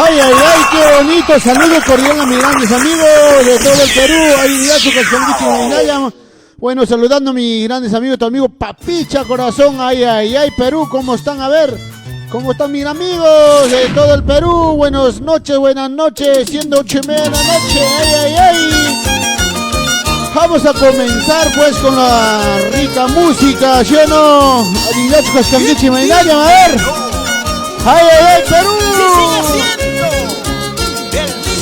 Ay, ay, ay, qué bonito. Saludos cordiales a mis grandes amigos de todo el Perú. Ay, ya su cascanguicho. Bueno, saludando a mis grandes amigos, tu amigo Papicha Corazón. Ay, ay, ay, Perú, ¿cómo están? A ver, ¿cómo están mis amigos de todo el Perú? Buenas noches, siendo 8:30 de la noche. Ay, ay, ay. Vamos a comenzar pues con la rica música, ¿sí o no? A ver. Ay, ay, ay, Perú.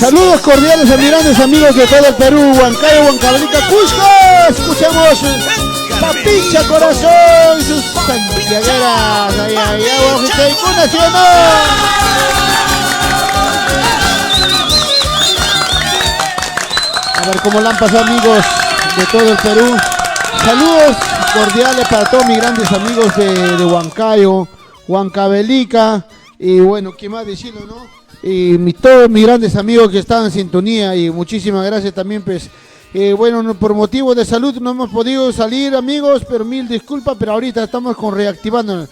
Saludos cordiales a mis grandes amigos de todo el Perú, Huancayo, Huancavelica, Cusco. Escuchamos Papicha Corazón y sus santiagueras. Ay, ay, ay, ¿sí o no? A ver cómo la han pasado, amigos de todo el Perú. Saludos cordiales para todos mis grandes amigos de Huancayo, Huancavelica. Y bueno, ¿qué más decirlo, no? Y todos mis grandes amigos que están en sintonía. Y muchísimas gracias también, pues. Bueno, por motivos de salud no hemos podido salir, amigos, pero mil disculpas, pero ahorita estamos reactivando.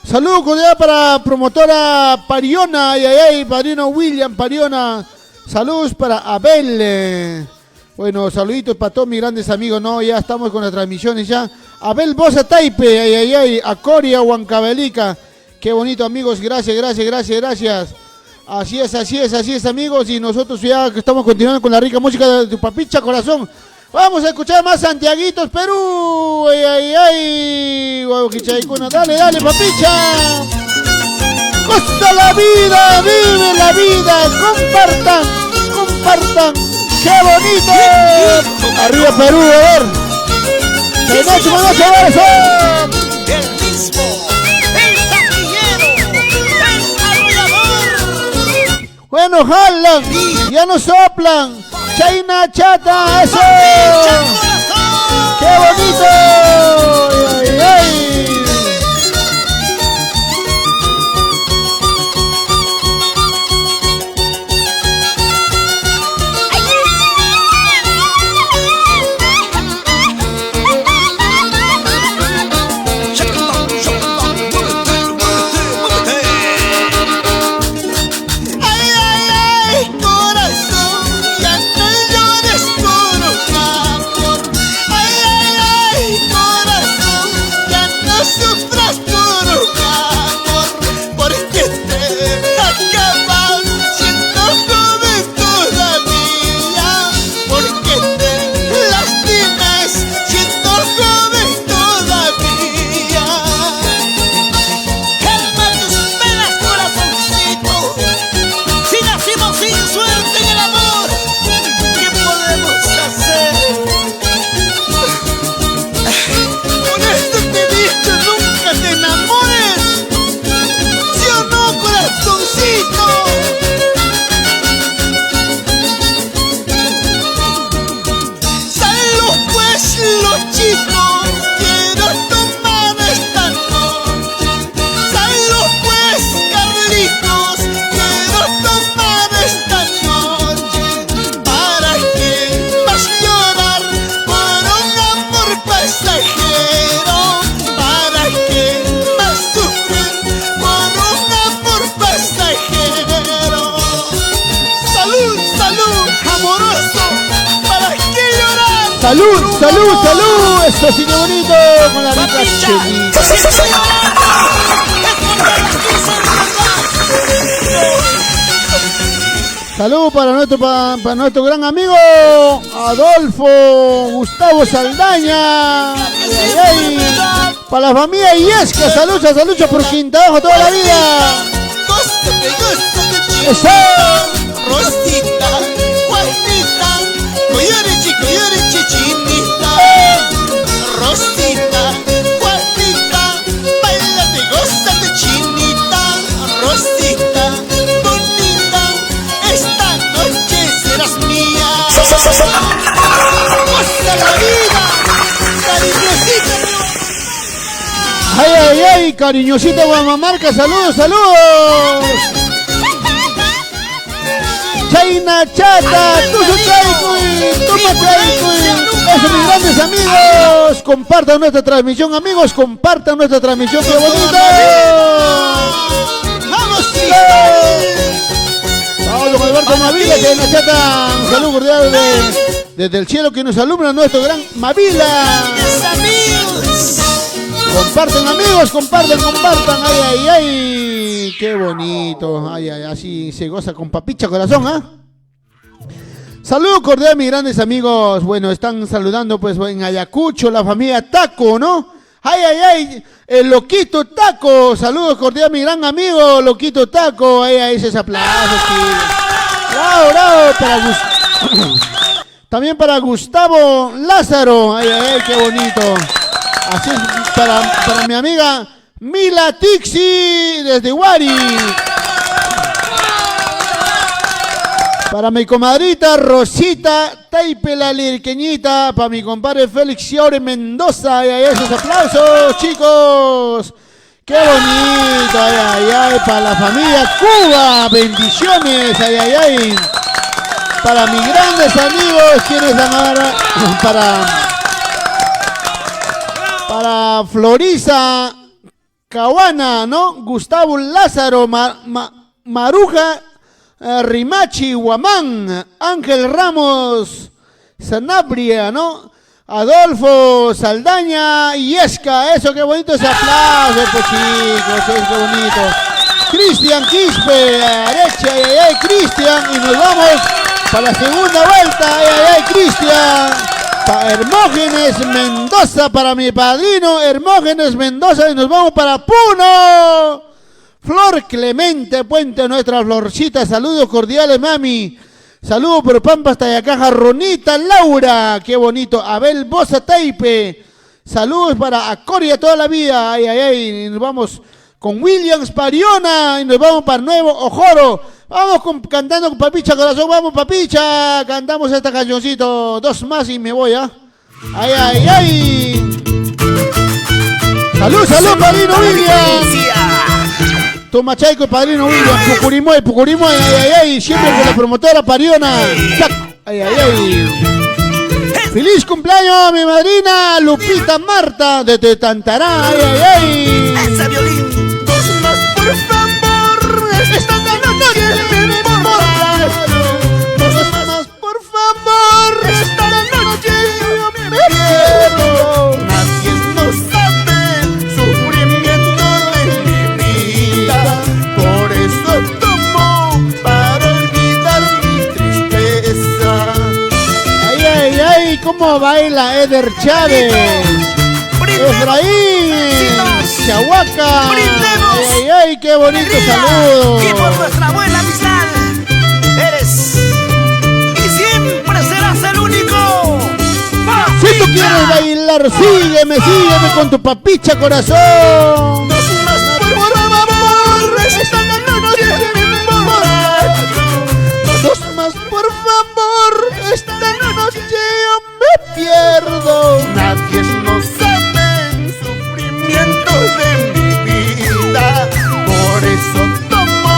Saludos cordiales para promotora Pariona, ay, ay, ay, Pariona William, Pariona. Saludos para Abel. Bueno, saluditos para todos mis grandes amigos, ¿no? Ya estamos con las transmisiones ya. Abel Bosa Taipe, ay, ay, ay, Acoria, Huancavelica. Qué bonito, amigos, gracias. Así es, amigos, y nosotros ya estamos continuando con la rica música de tu Papicha Corazón. Vamos a escuchar más Santiaguitos, Perú. Ay, ay, ay. Dale, Papicha. Goza la vida, vive la vida, compartan. ¡Qué bonito! Arriba Perú, a ver. Buenas noches. El mismo, el taquillero, el arrollador. Bueno, jalan, ya no soplan. China Chata, eso. ¡Qué bonito! ¡Ay, ay! ¡Salud! Esto sigue bonito con la rica chelita. Salud para nuestro gran amigo Adolfo Gustavo Saldaña. Ay, ay. Para la familia Iesca, salucha por Quintabajo toda la vida. Eso. Rosita, Juanita, coyore chichinita. Rosita, Juanita, bailate, gózate, chinita. Rosita, bonita, esta noche serás mía. ¡Goza la vida! ¡Cariñosita! ¡Ay, ay, ay! ¡Cariñosita Guamamarca! ¡Saludos! China Chata, Tuzo Chaicuy, Toma Chaicuy. Eso, mis grandes amigos. Compartan nuestra transmisión, amigos. Compartan nuestra transmisión. ¡Qué bonito! ¡Vamos, don Alberto Mavila, que nos chata. Un saludo cordial desde el cielo que nos alumbra nuestro gran Mavila. Comparten, amigos, compartan. Ay, ay, ay. Qué bonito. Ay, ay, así se goza con papicha corazón, ¿ah? Saludos cordiales, mis grandes amigos. Bueno, están saludando pues en Ayacucho, la familia Taco, ¿no? Ay, ay, ay, el Loquito Taco. Saludos cordiales, mi gran amigo, Loquito Taco. Ay, ay, ese aplauso, sí. Bravo, bravo. También para Gustavo Lázaro. Ay, ay, ay, qué bonito. Así es, para mi amiga Mila Tixi, desde Huari. Para mi comadrita Rosita Taipe, la lirqueñita. Para mi compadre Félix Xiore Mendoza. Y esos aplausos, chicos. Qué bonito. Ay, ay, ay. Para la familia Cuba. Bendiciones. Ay, ay, ay. Para mis grandes amigos. ¿Quiénes van ahora? Para Florisa Cahuana, ¿no? Gustavo Lázaro Maruja. Rimachi Guamán, Ángel Ramos Sanabria, ¿no? Adolfo Saldaña y Esca, eso, qué bonito ese aplauso, pues chicos, qué bonito. Cristian Quispe, derecha, ay, ay, ay, Cristian, y nos vamos para la segunda vuelta, ay, ay, ay, Cristian. Para Hermógenes Mendoza, para mi padrino Hermógenes Mendoza, y nos vamos para Puno. Flor Clemente Puente, nuestra Florcita, saludos cordiales, mami. Saludos por Pampa hasta acá, Jarronita Laura, qué bonito. Abel Bosa Taipe, saludos para Acoria toda la vida. Ay, ay, ay, y nos vamos con Williams Pariona, y nos vamos para Nuevo Ojoro. Vamos cantando con Papicha Corazón, vamos Papicha, cantamos esta cancioncito, dos más y me voy, ¿ah? Ay, ay, ay. Salud, padrino Williams. Toma Chaico, padrino William, Pucurimoy, ay, ay, ay, siempre con la promotora Pariona. Ay, ay, ay. Feliz cumpleaños, mi madrina Lupita Marta de Tetantará, ay, ay, ay. Ese violín, dos más, por favor, esta noche me borra. Dos más, por favor, esta noche me pierdo. Nadie no sabe el sufrimiento de mi vida, por eso tomo para olvidar mi tristeza. Ay, ay, ay, cómo baila Eder Chávez. Efraín, Chahuaca. Ay, ay, ay, qué bonito saludo. Y por nuestra abuela Misal, eres y siempre serás el único. Si tú quieres bailar, sígueme con tu Papicha Corazón. Dos más, por favor, esta noche me borracho. Dos más, por favor, esta noche yo me pierdo. Nadie no sabe el sufrimiento de mi vida, por eso tomo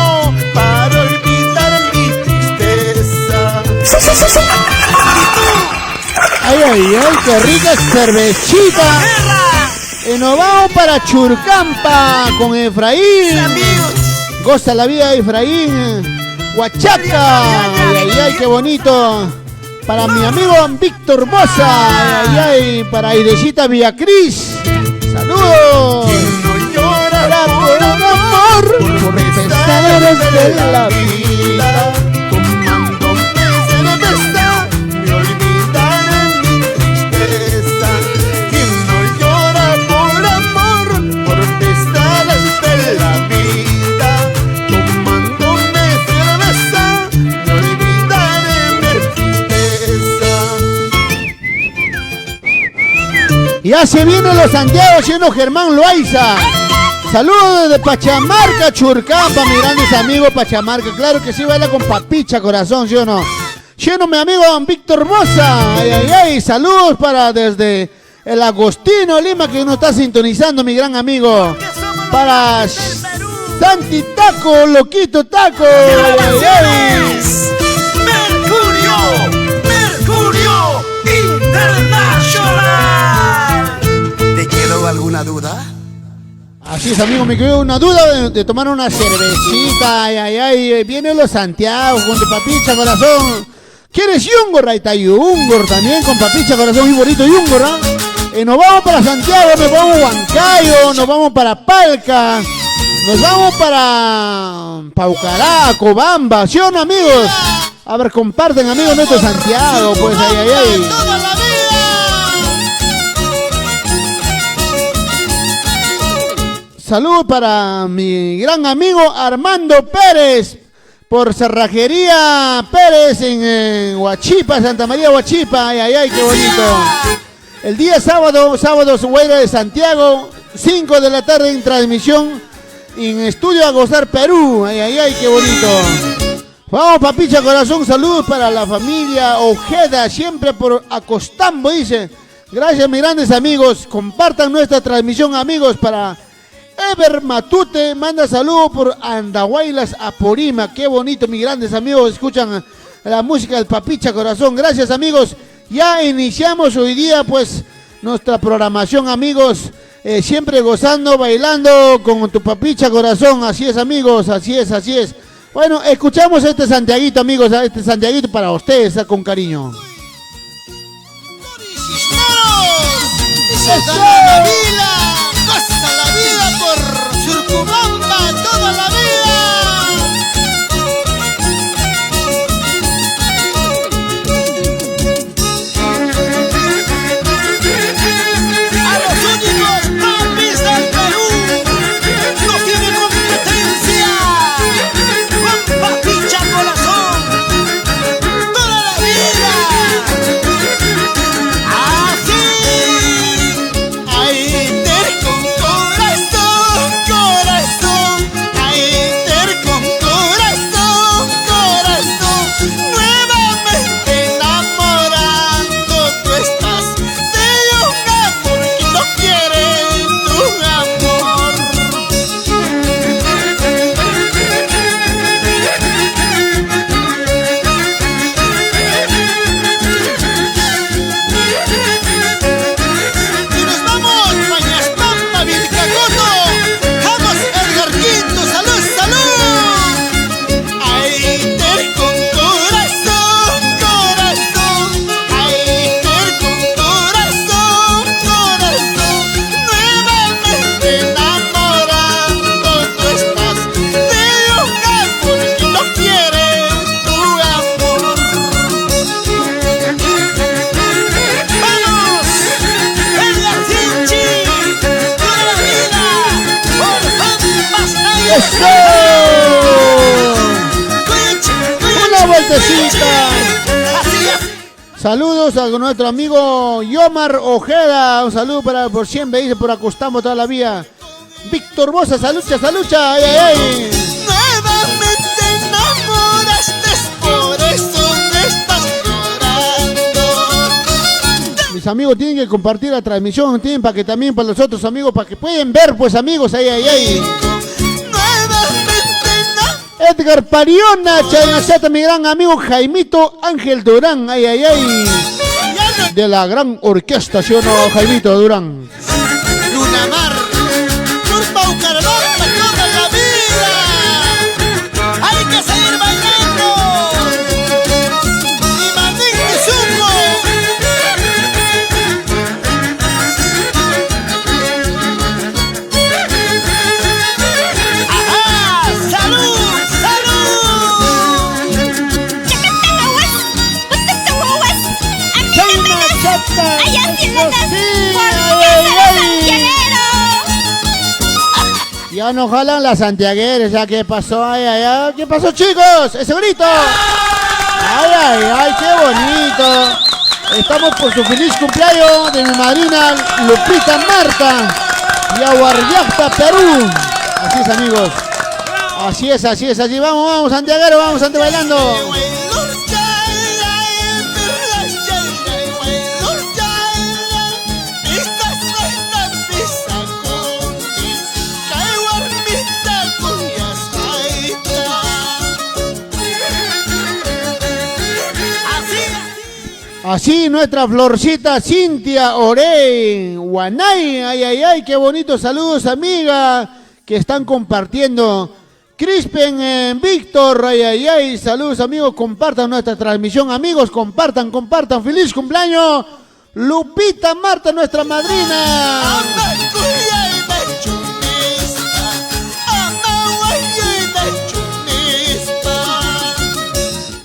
para olvidar mi tristeza. Ay, ay, ay, qué rica cervecita. Y nos vamos para Churcampa con Efraín. Goza la vida de Efraín. Huachaca. Ay, ay, ay, qué bonito. Para mi amigo Víctor Bosa. Ay, ay, ay. Para Airecita Villacris. Saludos. No llora por un amor, por pesares de la vida. tomándome cerveza, me olvidaré mi tristeza. Quien no llora por amor, por pesares de la vida. Tomándome cerveza, me olvidaré mi tristeza. Ya se vienen los Santiago, siendo Germán Loaiza. Saludos desde Pachamarca, Churcampa, mis grandes amigos Pachamarca. Claro que sí, baila con Papicha Corazón, ¿sí o no? ¿Sí o no, mi amigo Víctor Moza? Ay, ay, ay, saludos para desde el Agostino, Lima, que nos está sintonizando, mi gran amigo. Para Santi Taco, Loquito Taco. Ay, ay, ay. Mercurio Internacional. ¿Te quedó alguna duda? Así es, amigo, me quedó una duda de tomar una cervecita. Ay, ay, ay, viene los Santiago con tu papicha corazón. ¿Quieres yungor, Raita? Yungor también con papicha corazón, muy bonito yungor, ¿ah? Nos vamos para Santiago, nos vamos a Huancayo, nos vamos para Palca, nos vamos para Paucará, Cobamba, ¿sí o no, amigos? A ver, comparten, amigos nuestros Santiago, pues, ay, ay, ay. Salud para mi gran amigo Armando Pérez, por Cerrajería Pérez en Huachipa, Santa María Huachipa, ay, ay, ay, qué bonito. El día sábado Huayra de Santiago, 5 de la tarde en transmisión, en Estudio a Gozar Perú, ay, ay, ay, qué bonito. Vamos, papicha corazón, saludos para la familia Ojeda, siempre por Acostambo, dice. Gracias, mis grandes amigos, compartan nuestra transmisión, amigos, para Ever Matute, manda saludos por Andahuaylas, Aporima, qué bonito, mis grandes amigos, escuchan la música del papicha corazón, gracias, amigos. Ya iniciamos hoy día pues nuestra programación, amigos, siempre gozando, bailando con tu papicha corazón, así es, amigos, así es, así es. Bueno, escuchamos este Santiaguito, amigos, este Santiaguito para ustedes, con cariño. Pasa la vida por Surcubamba toda la vida. A los únicos papis del Perú no tiene competencia. Con papicha corazón toda la vida. Así. Ay, terco corazón, corazón. Ay, terco corazón, corazón. Nuevamente enamorando tú estás de un amor que no quiere tu amor. Y nos vamos, Mañaspampa, Vilcacoto. Vamos, Edgar Quinto, salud, salud. Ay, terco corazón, corazón. Ay, terco corazón, corazón. Nuevamente enamorando tú estás de un amor que no quiere tu amor. ¡Vamos! ¡Edgar Sinchi! ¡Toda la vida! ¡Por Pampas ¡Eso! Una vueltecita. Así es. Saludos a nuestro amigo Yomar Ojeda, un saludo para por siempre, dice, por Acostamos toda la vida. Víctor Bosa, salucha, salucha, ay, ay, ay. Nuevamente enamoraste, por eso me estás llorando. Mis amigos tienen que compartir la transmisión, tienen para que también para los otros amigos, para que pueden ver, pues, amigos, ay, ay, ay. Nuevamente Edgar Pariona, Chayanaceta, mi gran amigo Jaimito Ángel Durán, ay, ay, ay. De la gran orquesta, ¿sí o no, Jaimito Durán? Luna Mar, por Paucarabamba toda la vida. Hay que seguir bailando. Y Mandín de Suco. ¡Ajá! ¡Salud! ¡Salud! Chayanaceta. ¡Ay, así le das! Sí, ¡Por ay, qué ay, será ay. santiaguero! Ya no jalan las santiagueras, ya qué pasó, ay, ay, ay, qué pasó, chicos, ese grito, ay, ay, ay, qué bonito. Estamos por su feliz cumpleaños de mi madrina Lupita Marta y Aguardiacta, Perú. Así es, amigos, así es, así es, así, vamos, vamos, santiaguero, vamos, ante bailando. Así nuestra Florcita Cintia Orey, Guanay, ay, ay, ay, qué bonitos saludos, amiga, que están compartiendo. Crispen Víctor, ay, ay, ay, saludos, amigos, compartan nuestra transmisión, amigos, compartan, feliz cumpleaños, Lupita Marta, nuestra madrina.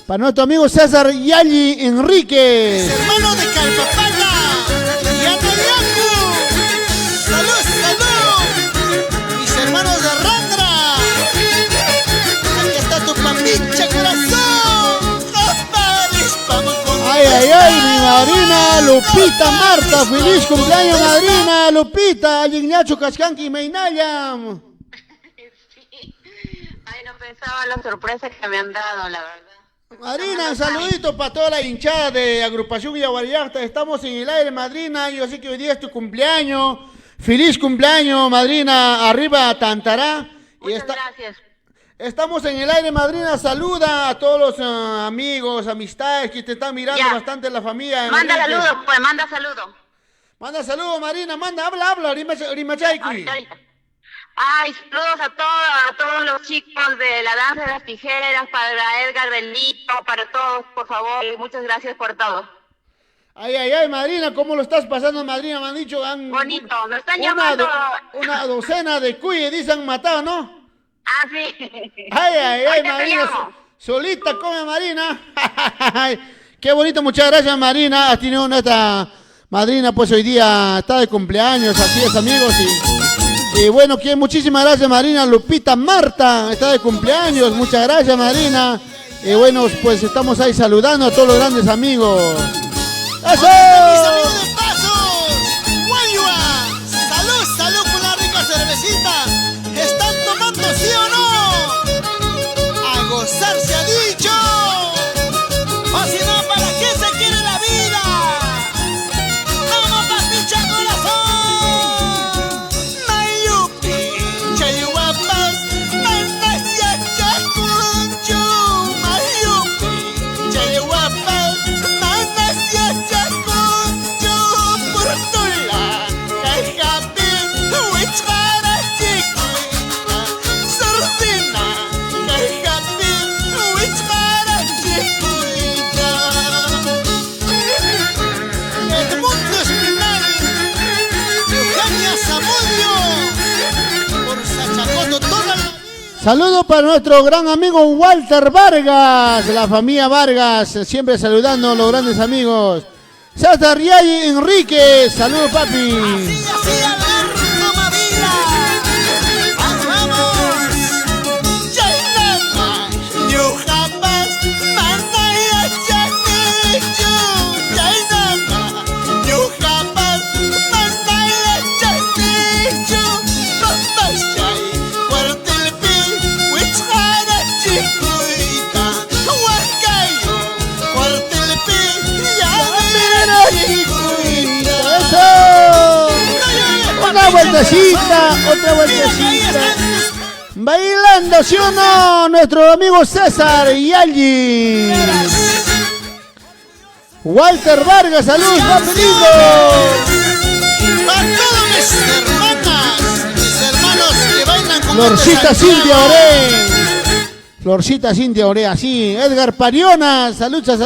Para nuestro amigo César Yali Enríquez. Hermano de Calpapala y Anayacu. Salud, salud. Mis hermanos de Randra. Aquí está tu papicha, corazón. Ay, ay, ay, mi madrina Lupita Marta. Feliz cumpleaños, madrina Lupita. Ignacio Cascanqui Meinaya. Sí. Ay, no pensaba la sorpresa que me han dado, la verdad. Madrina, un saludito para toda la hinchada de Agrupación Villaguayarta. Estamos en el aire, madrina. Yo sé que hoy día es tu cumpleaños. Feliz cumpleaños, madrina. Arriba Tantará. Muchas gracias. Estamos en el aire, madrina. Saluda a todos los amigos, amistades que te están mirando bastante, la familia. Manda saludos, pues, manda saludos. Manda saludos, madrina. Manda, habla. Rimachaycui. Ay, saludos a todos los chicos de la danza de las tijeras, para Edgar Benito, para todos, por favor, y muchas gracias por todo. Ay, ay, ay, madrina, ¿cómo lo estás pasando, madrina? Me han dicho, bonito, me están llamando. Una docena de cuyes, dicen, matado, ¿no? Ah, sí. Ay, ay, ay, madrina, solita come, Marina. Qué bonito, muchas gracias, Marina. Has tenido nuestra madrina, pues hoy día está de cumpleaños, así es, amigos, y bueno, muchísimas gracias, Marina. Lupita Marta está de cumpleaños. Muchas gracias, Marina. Y bueno, pues estamos ahí saludando a todos los grandes amigos. ¡Eso! Mis amigos de Pasos, Guayua. Salud por una rica cervecita. ¿Están tomando, sí o no? A gozar se ha dicho. O si no, ¿para qué se quiere la vida? ¡Vamos, papicha, corazón! Saludos para nuestro gran amigo Walter Vargas, la familia Vargas, siempre saludando a los grandes amigos. César Yay Enríquez, saludos, papi. Así, a ver, toma vida. ¡Vamos! ¡Yainama! ¡Yo jamás! ¡Manaya Chanichu! ¡Yainama! ¡Yo jamás! ¡Manaya Chanichu! ¡Papashay! ¡Cuartelpi! ¡Wichara Chicuita! ¡Huacayo! ¡Cuartelpi! ¡Ya mira Chicuita! ¡Eso! Otra vueltecita. Bailando, ¿sí o no? Nuestro amigo César Yalgi. Walter Vargas, saludos, papelito. Para todas mis hermanos que bailan con Florcita Cintia Oré, así. Edgar Pariona, salucha.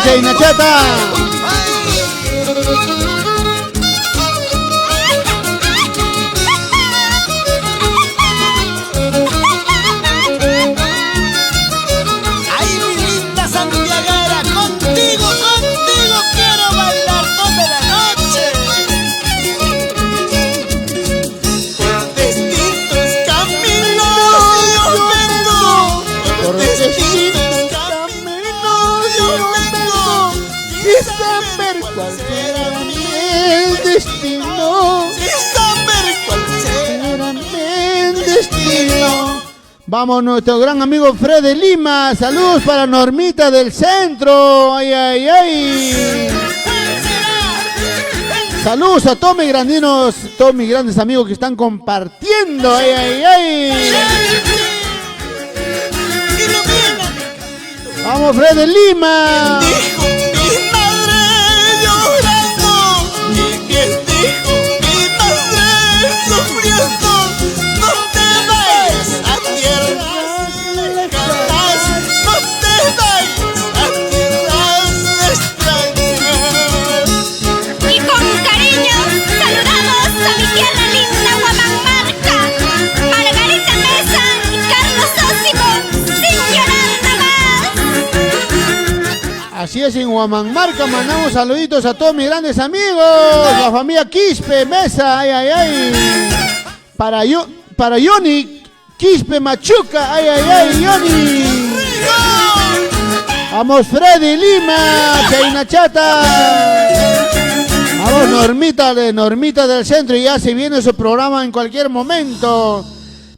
Chaina chata. Ay, mi linda santiaguera, contigo quiero bailar toda la noche. Por distintos caminos yo vengo, por distintos caminos yo vengo, sin saber cuál será mi destino, sin saber cuál será mi destino. Vamos, nuestro gran amigo Fred de Lima. Saludos para Normita del centro. Ay, ay, ay. Saludos a todos mis grandinos, todos mis grandes amigos que están compartiendo. Ay, ay, ay. Vamos, Fred de Lima. Dijo mi madre llorando, y quien dijo mi madre sufriendo, no te vayas a tierras lejanas, no te vayas a tierras extrañas. Y con cariño saludamos a mi tierra linda Huamangmarca, Margarita Mesa y Carlos Ósimo, sin llorar nada más. Así es, en Huamangmarca mandamos saluditos a todos mis grandes amigos, la familia Quispe, Mesa, ay, ay, ay. Para Yoni, Quispe, Machuca, ay, ay, ay, Yoni. Vamos, Freddy Lima, Chaina Chata. Vamos, Normita del centro, y ya se viene su programa en cualquier momento.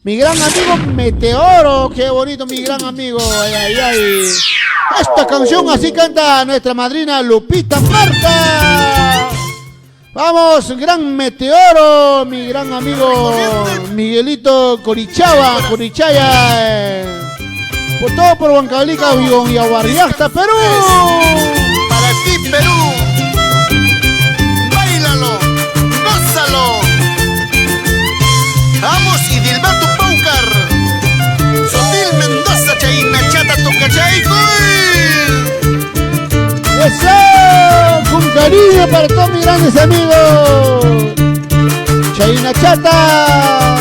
Mi gran amigo Meteoro, qué bonito mi gran amigo, ay, ay, ay. Esta canción así canta nuestra madrina Lupita Marta. Vamos, gran Meteoro, mi gran amigo Miguelito Corichaya. Por todo por Huancavelica y Aguarriasta, Perú. Para ti, Perú. Báilalo, gózalo. Vamos, y Dilberto Paucar, Sotil Mendoza, Chaina Chata, Tocachay. ¡Eso! Con cariño para todos mis grandes amigos. Chaina Chata.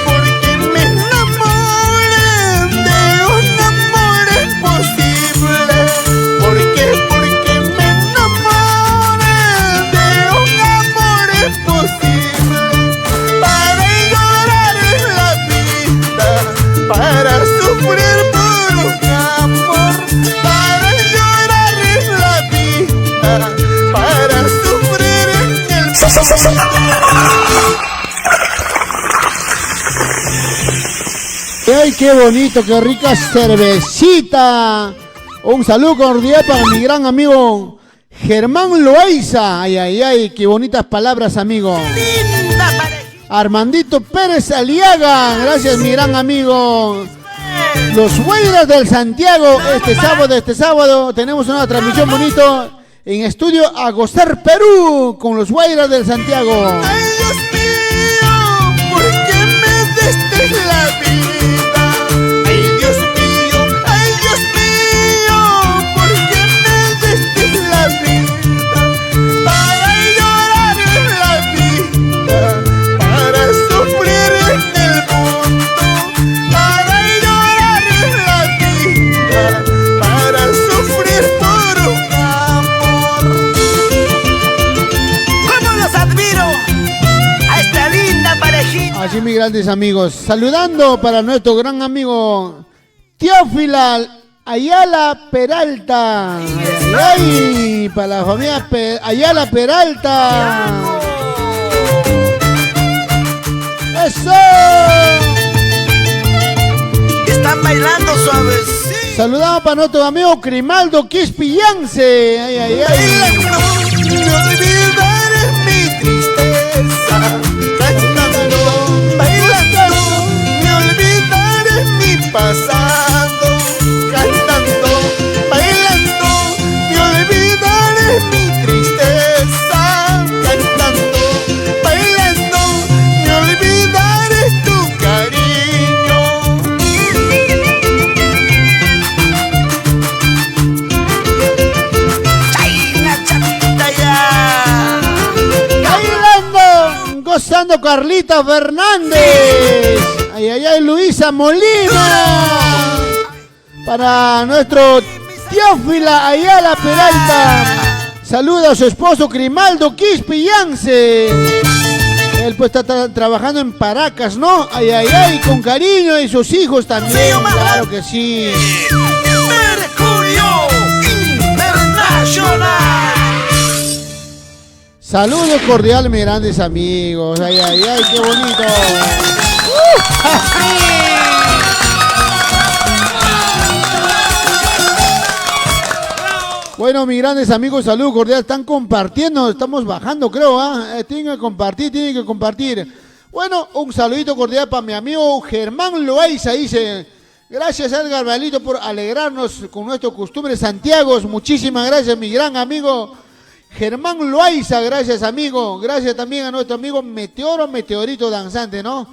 Porque me enamoré de un amor imposible. Porque me enamoré de un amor imposible. Para llorar en la vida, para sufrir por un amor. Para llorar en la vida, para sufrir en el ¡Ay, qué bonito, qué rica cervecita! Un saludo cordial para mi gran amigo Germán Loaiza. Ay, ay, ay, qué bonitas palabras, amigo. linda parejita. Armandito Pérez Aliaga, gracias mi gran amigo. Los Huayras del Santiago, este sábado tenemos una transmisión bonito en Estudio A Gozar Perú con los Huayras del Santiago. Ay, Dios mío, ¿por qué me diste la vida? Ay, Dios mío, ¿por qué me diste la vida? Para llorar en la vida, para sufrir en el mundo, para llorar en la vida, para sufrir por un amor. ¿Cómo los admiro a esta linda parejita? Así mis grandes amigos, saludando para nuestro gran amigo Teófila Ayala Peralta. Ay, ay, para la familia Ayala Peralta. ¡Eso! Están bailando suavecito. Saludamos para nuestro amigo Grimaldo Quispillance. Ay, ay, ay. No olvidaré mi tristeza. Bailando, bailando, me olvidaré mi pasado. Cantando, bailando, me olvidaré mi tristeza. Cantando, bailando, me olvidaré tu cariño. Chaina Chata ya. Bailando, gozando Carlita Fernández. Ay, ay, ay, Luisa Molina. Para nuestro Teófila Ayala Peralta. Saluda a su esposo Grimaldo Quispillance. Él pues está trabajando en Paracas, ¿no? Ay, ay, ay, con cariño, y sus hijos también. Claro que sí. Mercurio Internacional. Saludos cordiales, mis grandes amigos. Ay, ay, ay, qué bonito. Bueno, mis grandes amigos, saludos cordiales. Están compartiendo, estamos bajando, creo. Tienen que compartir, tienen que compartir. Bueno, un saludito cordial para mi amigo Germán Loaiza, dice. Gracias, Edgar Valito, por alegrarnos con nuestros costumbres Santiago. Muchísimas gracias, mi gran amigo Germán Loaiza. Gracias, amigo. Gracias también a nuestro amigo Meteorito Danzante, ¿no?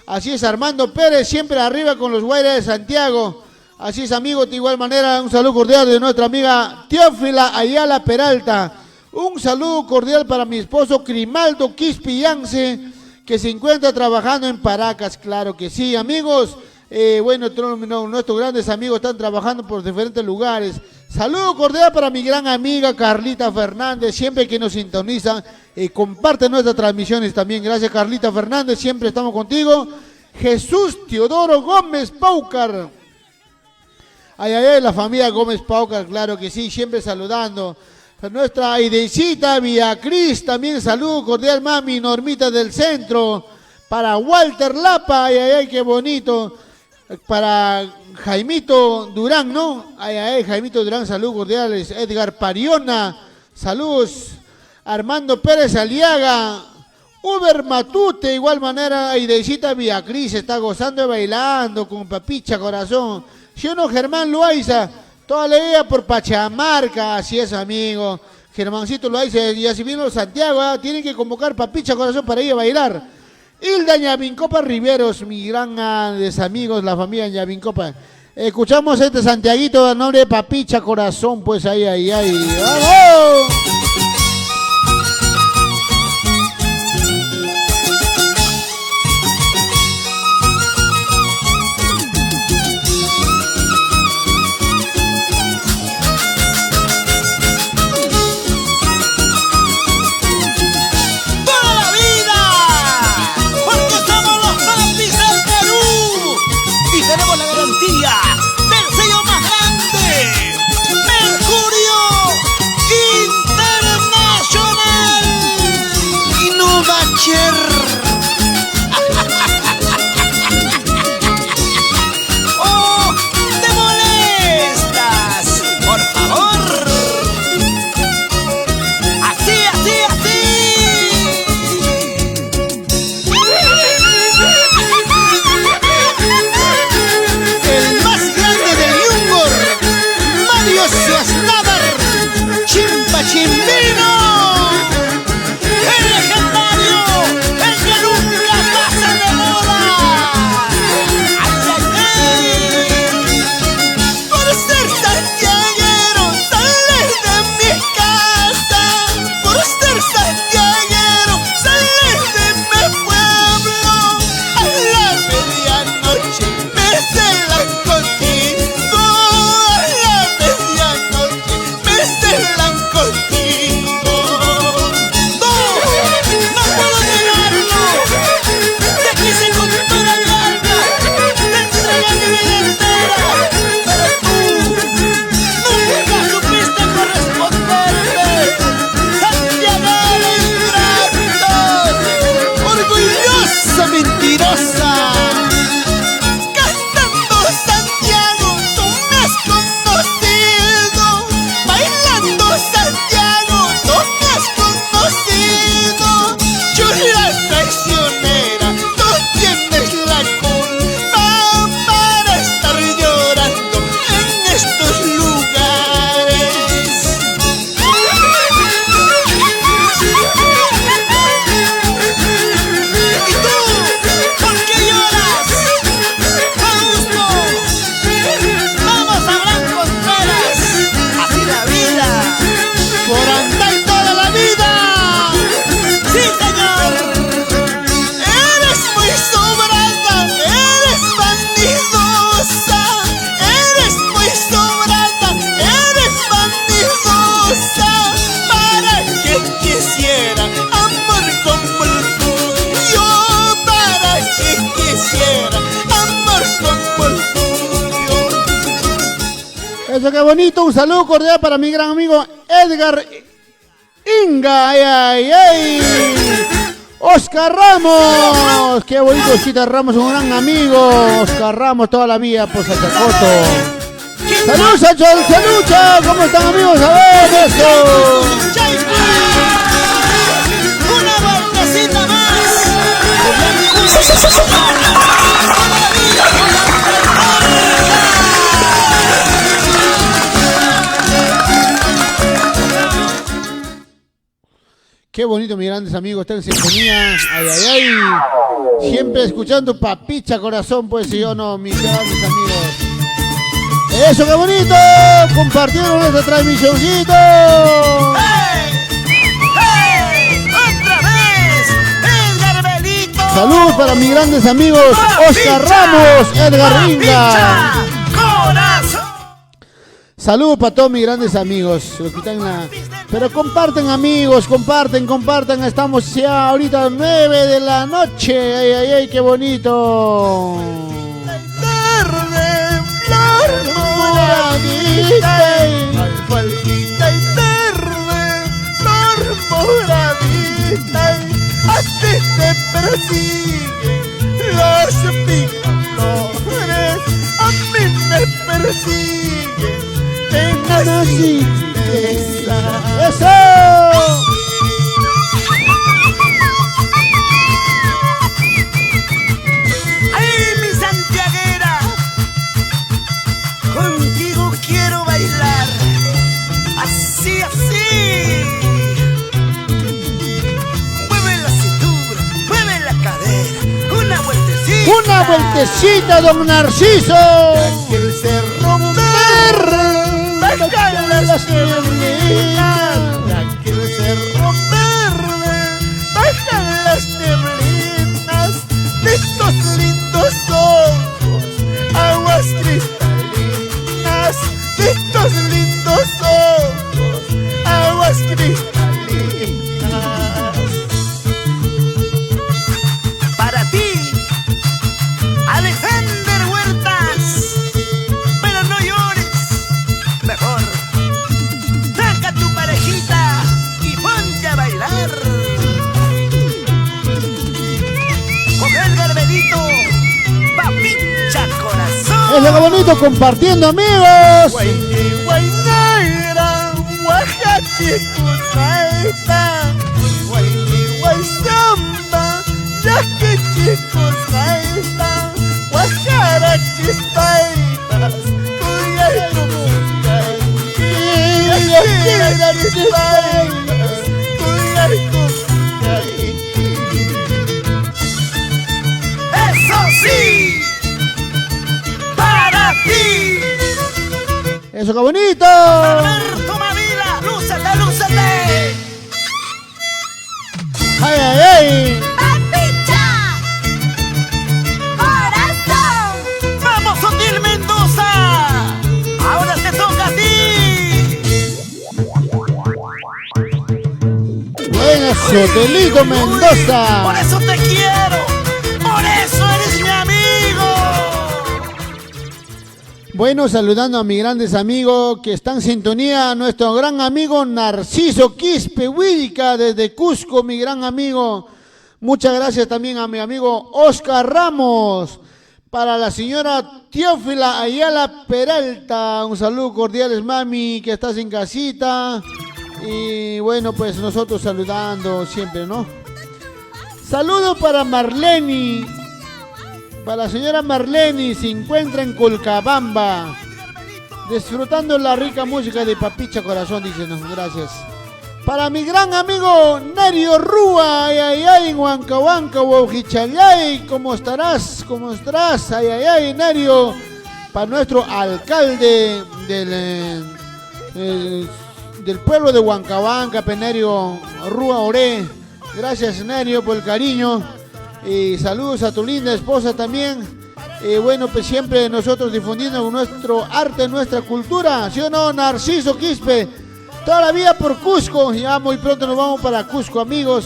Así es, Armando Pérez, siempre arriba con los Guayras de Santiago. Así es, amigo. De igual manera, un saludo cordial de nuestra amiga Teófila Ayala Peralta. Un saludo cordial para mi esposo Grimaldo Quispe Yance, que se encuentra trabajando en Paracas. Claro que sí, amigos. Bueno, nuestros grandes amigos están trabajando por diferentes lugares. Saludo cordial para mi gran amiga Carlita Fernández, siempre que nos sintoniza, comparte nuestras transmisiones también. Gracias, Carlita Fernández, siempre estamos contigo. Jesús Teodoro Gómez Paucar. Ay, ay, ay, la familia Gómez Paucar, claro que sí, siempre saludando. Nuestra Aidecita Viacris, también saludo cordial, mami Normita del Centro. Para Walter Lapa, ay, ay, ay, qué bonito. Para Jaimito Durán, ¿no? Ay, ay, Jaimito Durán, saludos cordiales. Edgar Pariona, saludos. Armando Pérez Aliaga, Uber Matute, igual manera, Aidecita Viacris está gozando y bailando con Papicha Corazón. ¿Sí o no, Germán Loaiza? Toda la idea por Pachamarca, así es, amigo. Germancito Loaiza, y así vino Santiago, tienen que convocar Papicha Corazón para ir a bailar. Hilda Ñavincopa Riveros, mi gran amigos, la familia Ñavincopa. Escuchamos este Santiaguito de nombre de Papicha Corazón, pues ahí, ahí, ahí. ¡Vamos! Del sello más grande, Mercurio Eso, qué bonito. Un saludo cordial para mi gran amigo Edgar Inga, ay, ay, ay. Oscar Ramos, qué bonito Oscar Ramos, un gran amigo. Oscar Ramos toda la vida por Sachacoto. Salud, Sacho, salud, chao. ¿Cómo están, amigos? A ver, eso. Una vueltecita más. Qué bonito, mis grandes amigos, están en sintonía. Ay, ay, ay. Siempre escuchando Papicha Corazón, pues si yo no, mis grandes amigos. Eso, qué bonito. Compartieron esta transmisioncito. ¡Hey! ¡Hey! ¡Otra vez! ¡Edgar Belito! Salud para mis grandes amigos Oscar Ramos, Edgar Ringa. ¡Corazón! Salud para todos mis grandes amigos. Los que están en la... Pero comparten, amigos, comparten. Estamos ya ahorita a 9 de la noche. Ay, ay, ay, qué bonito. Tarde, flor moradita, alfalfita y tarde, flor moradita, así te persiguen los picaflores, a mí me persiguen en la tristeza. ¡Eso! ¡Ay, mi santiaguera! Contigo quiero bailar. Así, así. Mueve la cintura, mueve la cadera. Una vueltecita. Una vueltecita, don Narciso. Que el cerro verde baja las neblinas. Que el cerro verde baja las neblinas de estos lindos ojos, aguas cristalinas, de estos lindos ojos, aguas cristalinas. Para ti, Alexander Huertas, pero no llores, mejor saca tu parejita y ponte a bailar. Con el garbelito, Papicha Corazón. Es lo bonito, compartiendo, amigos. Guayni, guaynaira, guajachicuzaita, guayni, guaysamba, yaquichicuzaita, guajarachispaitas, cuyaycumucay, yaquirachispaitas, cuyaycumucay. ¡Eso sí! ¡Para ti! Eso, qué bonito. ¡Alberto Mavila! ¡Lúzate, lúzate! Ay, ay, ay. ¡Papicha! ¡Corazón! ¡Vamos, Otil Mendoza! ¡Ahora te toca a ti! Buenas, Sotelito Por Mendoza. eso te quiero. Por eso eres mi amigo. Bueno, saludando a mis grandes amigos que están en sintonía, nuestro gran amigo Narciso Quispe Huilca desde Cusco, mi gran amigo. Muchas gracias también a mi amigo Oscar Ramos. Para la señora Teófila Ayala Peralta, un saludo cordial, mami, que estás en casita. Y bueno, pues nosotros saludando siempre, ¿no? Saludo para Marleni. Para la señora Marleni, se encuentra en Colcabamba, disfrutando la rica música de Papicha Corazón, dice, no, gracias. Para mi gran amigo Nerio Rúa, ay, ay, ay, en Huancahuanca, Huaujichayay, ¿cómo estarás? ¿Cómo estarás? Ay, ay, ay, Nerio. Para nuestro alcalde del pueblo de Huancahuanca, Nerio Rúa Oré. Gracias, Nerio, por el cariño. Y saludos a tu linda esposa también. Bueno, pues siempre nosotros difundiendo nuestro arte, nuestra cultura, ¿sí o no, Narciso Quispe? Toda la vida por Cusco, ya muy pronto nos vamos para Cusco, amigos.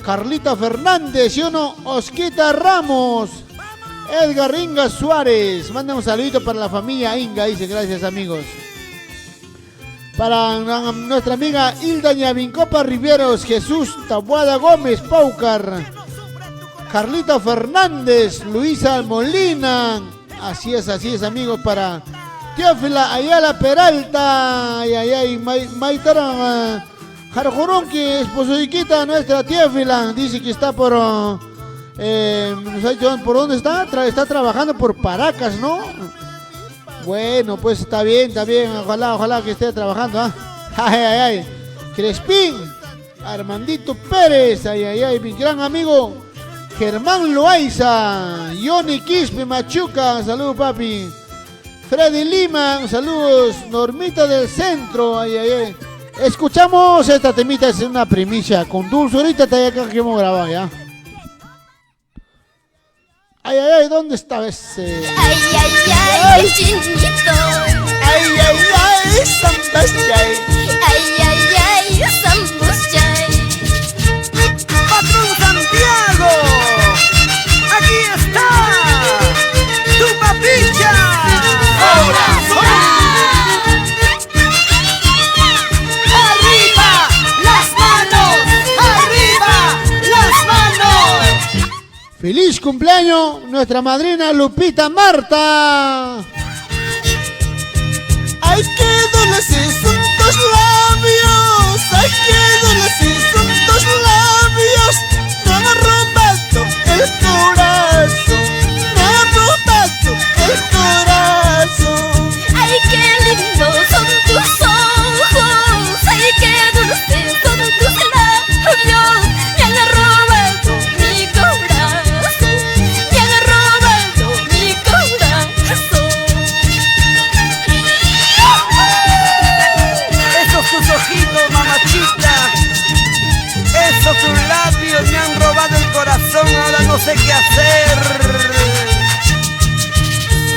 Carlita Fernández, ¿sí o no? Osquita Ramos, Edgar Ringa Suárez, manda un saludito para la familia Inga, dice, gracias, amigos. Para nuestra amiga Hilda Ñavincopa Riveros, Jesús Tabuada Gómez Paucar, Carlita Fernández, Luisa Molina. Así es, amigos. Para Teófila Ayala Peralta, Maitara Jarjoronqui, esposoiquita nuestra Teófila, dice que está por, nos ha dicho por dónde está, está trabajando por Paracas, ¿no? Bueno, pues está bien, ojalá que esté trabajando, ¿ah? Ay. Crespín, Armandito Pérez, mi gran amigo Germán Loaiza, Johnny Quispe Machuca, saludos papi. Freddy Lima, saludos. Normita del Centro, Escuchamos esta temita, es una primicia con Dulce, ahorita está acá que hemos grabado ya. ¿Dónde está ese? Ay, chinito. Ay, Sambaschay. Ay, Sambuschay. Patrón Santiago, aquí está tu papicha. ¡Arriba las manos! ¡Feliz cumpleaños, nuestra madrina Lupita Marta! ¡Ay, qué dulces son tus labios! ¡Ay, qué dulces son tus labios! Me han robado el corazón, me han robado el corazón. ¡Ay, qué lindos son tus ojos! ¡Ay, qué dulces son tus labios! Me han robado mi corazón, me han robado mi corazón. Esos tus ojitos, mamachita, esos tus labios me han robado el corazón, ahora no sé qué hacer.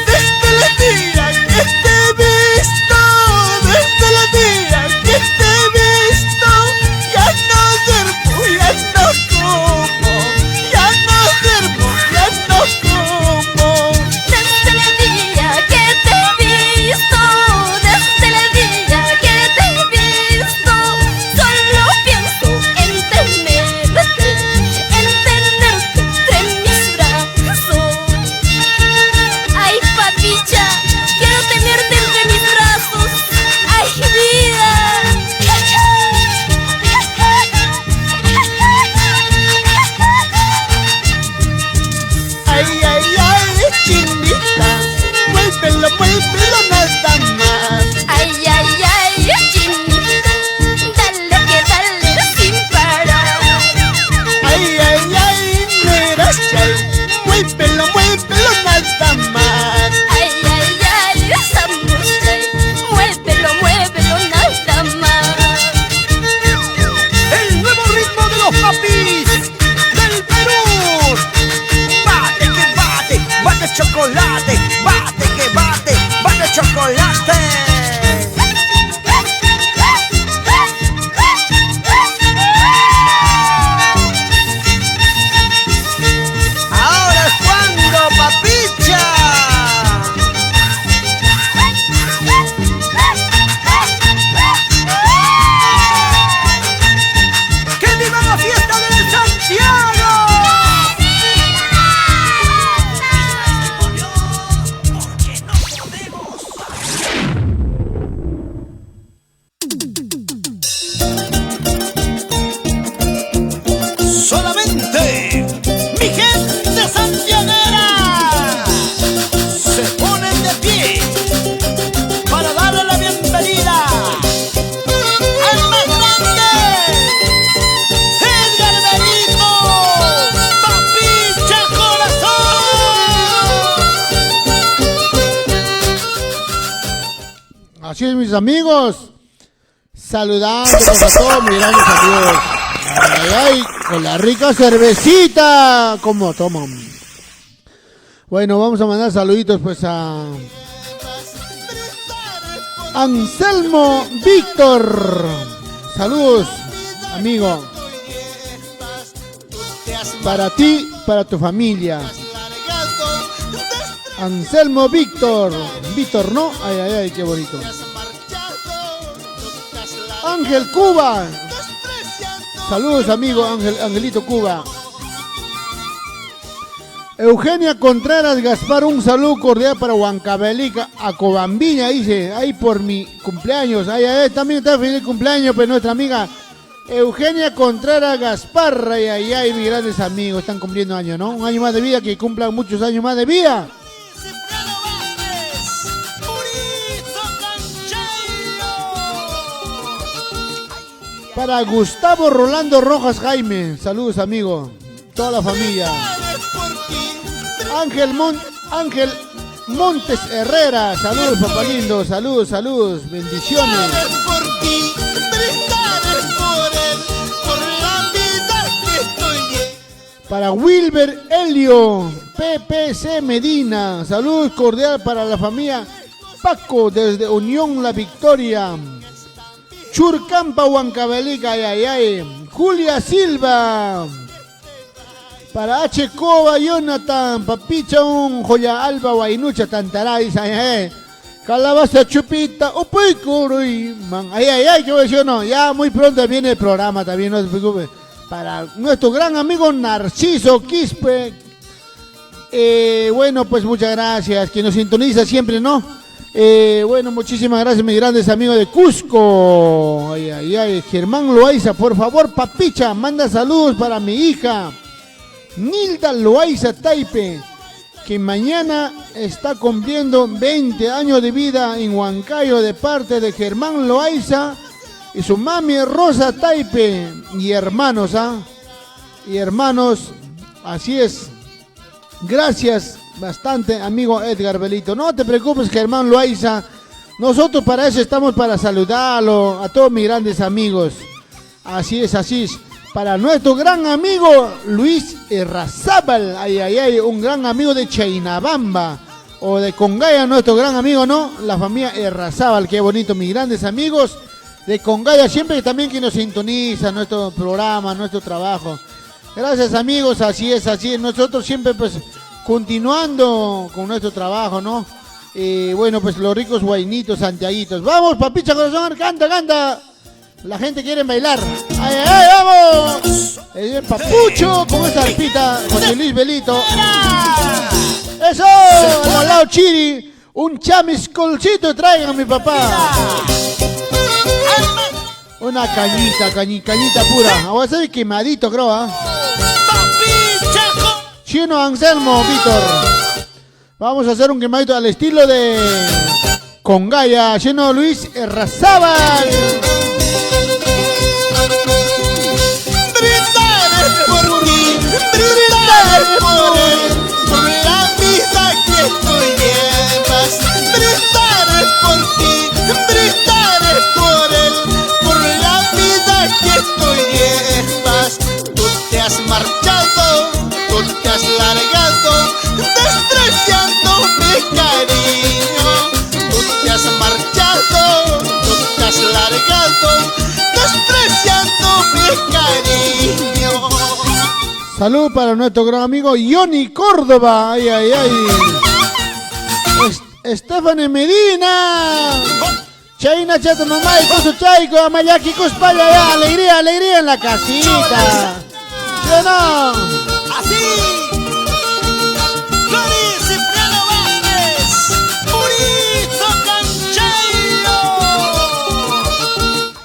Desde el día que te he visto, desde el día que te he visto, ya no duermo, ya no como, ya no duermo, ya no como. Desde el día que te he visto, desde el día que te he visto, solo pienso en tenerte entre mis brazos. Ay, papicha, quiero tenerte entre mis brazos. Ay, vida. Ay, chinita, muévelo nada más. Ay, chinito, dale que dale sin parar. Ay, neras chay, muévelo nada más. Ay, Sambuschay, muévelo nada más. El nuevo ritmo de los papis del Perú. Bate que bate chocolate, bate que bate chocolate. Ahora es cuando, papicha. ¡Que viva la fiesta del Santiago! Porque no podemos. Solamente mi gente santiaguera se ponen de pie para darle la bienvenida al más grande, Edgar Benito, Papicha Corazón. Así es, mis amigos. Saludándolos a todos mis grandes amigos. Con la rica cervecita. ¿Cómo toman? Bueno, vamos a mandar saluditos pues a Anselmo Víctor. Saludos, amigo. Para ti, para tu familia. Anselmo Víctor. Víctor, ¿no? Ay, qué bonito. Ángel Cuba. Saludos, amigo Angelito Cuba. Eugenia Contreras Gaspar, un saludo cordial para Huancavelica, a Cobambiña, dice, ahí por mi cumpleaños. También está feliz cumpleaños, pues nuestra amiga Eugenia Contreras Gaspar. Ay, mis grandes amigos, están cumpliendo años, ¿no? Un año más de vida, que cumplan muchos años más de vida. Para Gustavo Rolando Rojas Jaime, saludos, amigo, toda la familia. Ángel Montes Herrera, saludos, papá lindo, saludos, bendiciones. Para Wilber Helio, PPC Medina, saludos cordial para la familia Paco desde Unión La Victoria. Churcampa, Huancavelica, Julia Silva. Para H. Coba, Jonathan, Papicha, un Joya Alba, Guainucha, Tantará, dice, Calabaza Chupita, Upuy, Curuy, man, ¿qué voy a decir? No, ya muy pronto viene el programa también, no se preocupe. Para nuestro gran amigo Narciso Quispe, bueno, pues muchas gracias, que nos sintoniza siempre, ¿no? Bueno, muchísimas gracias, mis grandes amigos de Cusco. Germán Loaiza, por favor, Papicha, manda saludos para mi hija Nilda Loaiza Taipe, que mañana está cumpliendo 20 años de vida en Huancayo, de parte de Germán Loaiza y su mami Rosa Taipe y hermanos, y hermanos, así es. Gracias bastante, amigo Edgar Belito. No te preocupes, Germán Loaiza. Nosotros para eso estamos, para saludarlo a todos mis grandes amigos. Así es. Para nuestro gran amigo Luis Errazábal, un gran amigo de Chainabamba o de Congaya, nuestro gran amigo, ¿no? La familia Errazábal, qué bonito, mis grandes amigos de Congaya, siempre también que nos sintoniza nuestro programa, nuestro trabajo. Gracias, amigos, así es. Nosotros siempre pues continuando con nuestro trabajo, ¿no? Bueno, pues los ricos guainitos, santiaguitos. Vamos, Papicha Corazón, canta. La gente quiere bailar. ¡Ay, vamos! El Papucho, con esa arpita, José Luis Belito. ¡Eso! Al lado Chiri, un chamiscolcito traigan a mi papá. Una cañita pura. Voy a ser quemadito, creo, Chino Anselmo, Víctor. Vamos a hacer un quemadito al estilo de Congaya, Chino Luis Errazábal. Brindaré por la vida que tú llevas. Brindaré por ti, brindaré por la vida que tú llevas. Tú te has marchado, tú te has largado, despreciando mi cariño. Tú te has marchado, tú te has largado, despreciando mi cariño. Salud para nuestro gran amigo Johnny Córdoba. Estefane Medina. Chaina Chato Mamá y Coso Chaico, Amayaki Cospaya, alegría en la casita. ¿Sí o no? Así. Gloria Cipriano Vázquez, Purito Cancheiro.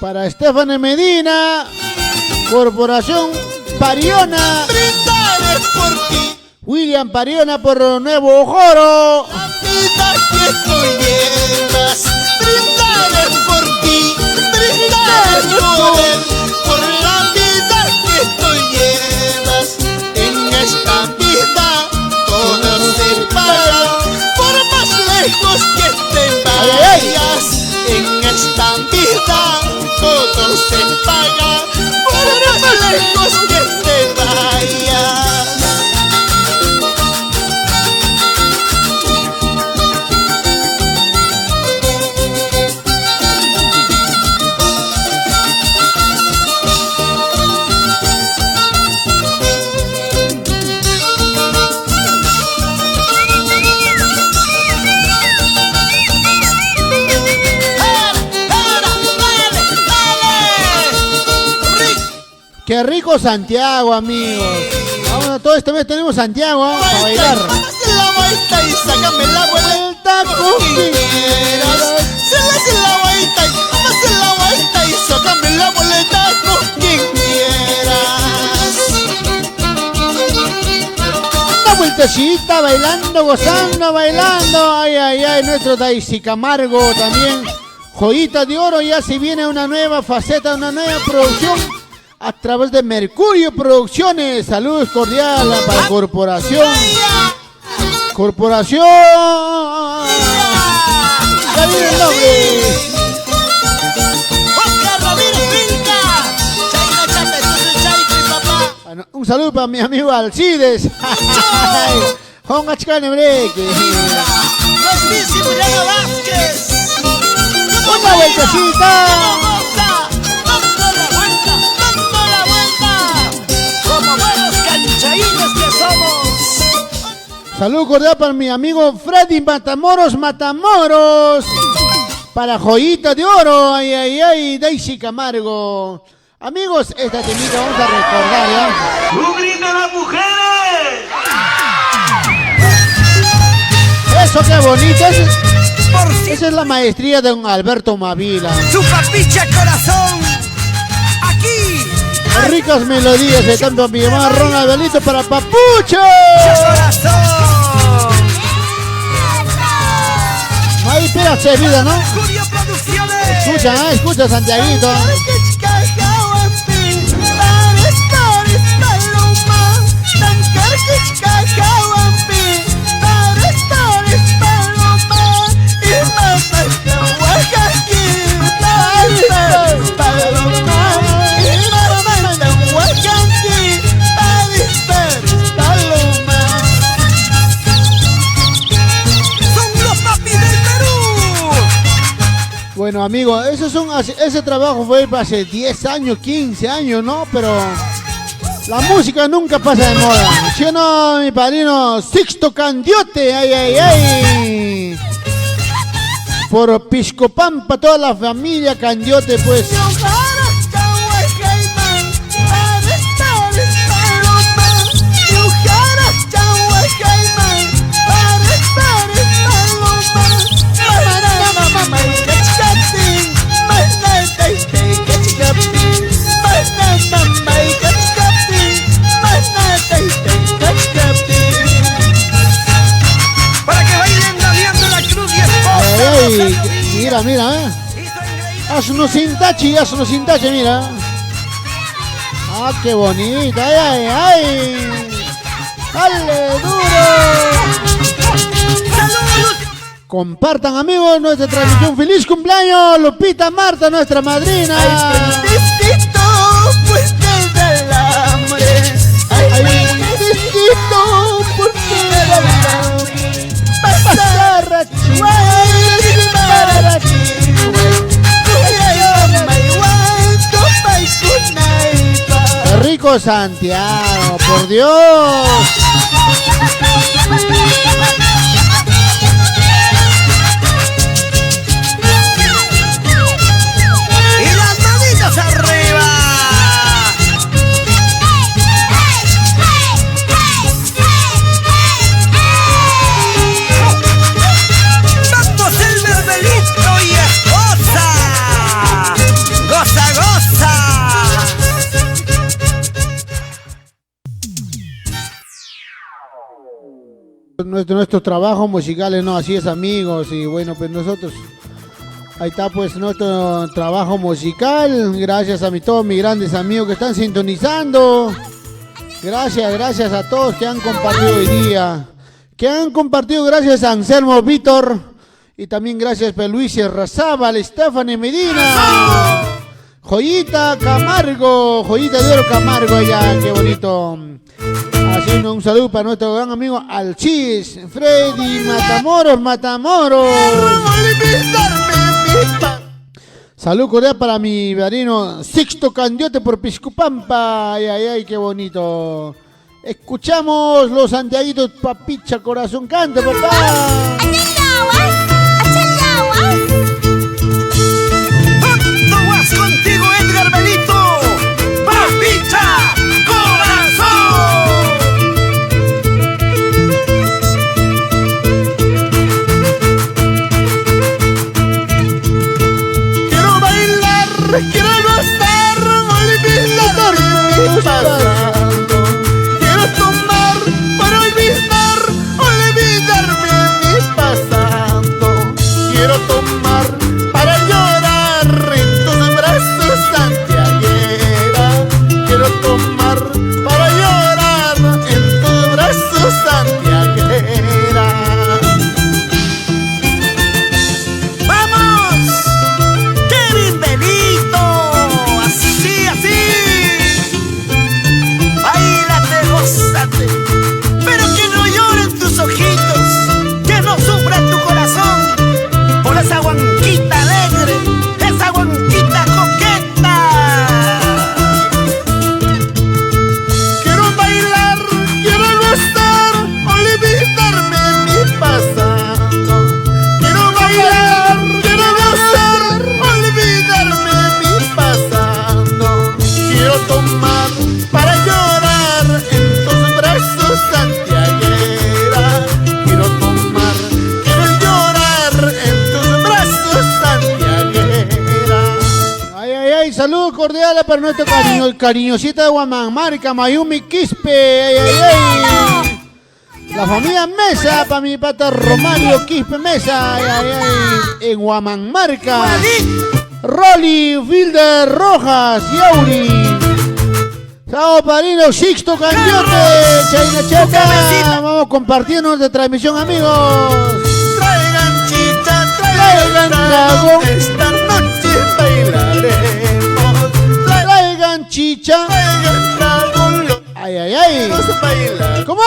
Para Estefane Medina, Corporación Pariona. Brindaré por ti, William Pariona por Nuevo Joro. la vida que tú llevas. Brindaré por ti, brindaré por la vida que tú llevas. En esta vida todo se paga, por más lejos que te vayas. En esta vida todo se paga, por más lejos que te vayas. Qué rico Santiago, amigos. Vamos a todo este mes tenemos Santiago, ¿eh? Para bailar. Hace la vuelta y sácame la vuelta con quien quieras. Se le hace la vuelta y hace la vuelta y sácame la vuelta con quien quieras. Una vueltecita, bailando, gozando, bailando. Ay, ay, ay, nuestro Daisy Camargo también. Joyita de Oro, ya se viene una nueva faceta, una nueva producción a través de Mercurio Producciones. Saludos cordiales para Corporación. Corporación. Ya viene el nombre. Oscar Ramírez Vilca. Chayna Chate, soy Chayco y papá. Bueno, un saludo para mi amigo Alcides. Honga Chicane Breque. Luis Muriano Vázquez. Una vueltecita. Dando la vuelta, como buenos canchaínos que somos. Saludo cordial para mi amigo Freddy Matamoros. Para Joyita de Oro. Ay, ay, ay, Daisy Camargo. Amigos, esta temita vamos a recordar, ¿ya? ¡Un grito a las mujeres! Eso, qué bonito. Esa es la maestría de un Alberto Mavila. ¡Su papicha corazón! ¡Aquí! Ricas melodías de tanto mi hermano Ronald Belito para Papucho. ¡Corazón! No hay peras de vida, ¿no? Curio Producciones. Escucha, escucha, Santiaguito. Bueno, amigo, ese trabajo fue hace 10 años, 15 años, ¿no? Pero la música nunca pasa de moda. ¿Sí o no, mi padrino Sixto Candiote? ¡Ay, ay, ay! Por Piscopampa, toda la familia Candiote, pues. Para que bailen daliando la cruz y Ay, mira, mira, hazlo sin tache, mira. Ah, qué bonito, ay, ay, ay. Dale, duro. Compartan, amigos, nuestra transmisión. ¡Feliz cumpleaños, Lupita Marta, nuestra madrina! Pues del hambre. ¡Ay, bendito, por ¡Qué rico Santiago, por Dios! Y las manitas arriba. Vamos el Verbelito y esposa. Goza, goza. Nuestros trabajos musicales, no, así es, amigos. Y bueno, pues nosotros, ahí está pues nuestro trabajo musical. Gracias a todos mis grandes amigos que están sintonizando. Gracias a todos que han compartido hoy día. Que han compartido, gracias a Anselmo Víctor. Y también gracias a Luis Razábal, Stephanie Medina. Joyita Camargo, Joyita de Oro Camargo, allá, qué bonito. Haciendo un saludo para nuestro gran amigo Alchis, Freddy Matamoros. Salud cordial para mi padrino Sixto Candiote por Piscopampa. Ay, ay, ay, qué bonito. Escuchamos los santiaguitos, papicha, corazón, canta, papá. ¿Cuánto vas contigo, Edgar Belito? ¡Papicha! para nuestro cariñosita de Huamanmarca, Mayumi Quispe. Ay, ay, ay. La familia Mesa, para mi pata Romario Quispe Mesa. Ay, ay, ay. En Huamanmarca. Rolly, Wilder Rojas, Yauri. Chao, padrino Sixto Canyote, Chaina Chata. Vamos compartiendo nuestra transmisión, amigos. Traigan chicha, traigan trago. Esta noche bailaremos. Traigan chicha. Traigan trago. Ay, ay, ay. Vamos a bailar. ¿Cómo?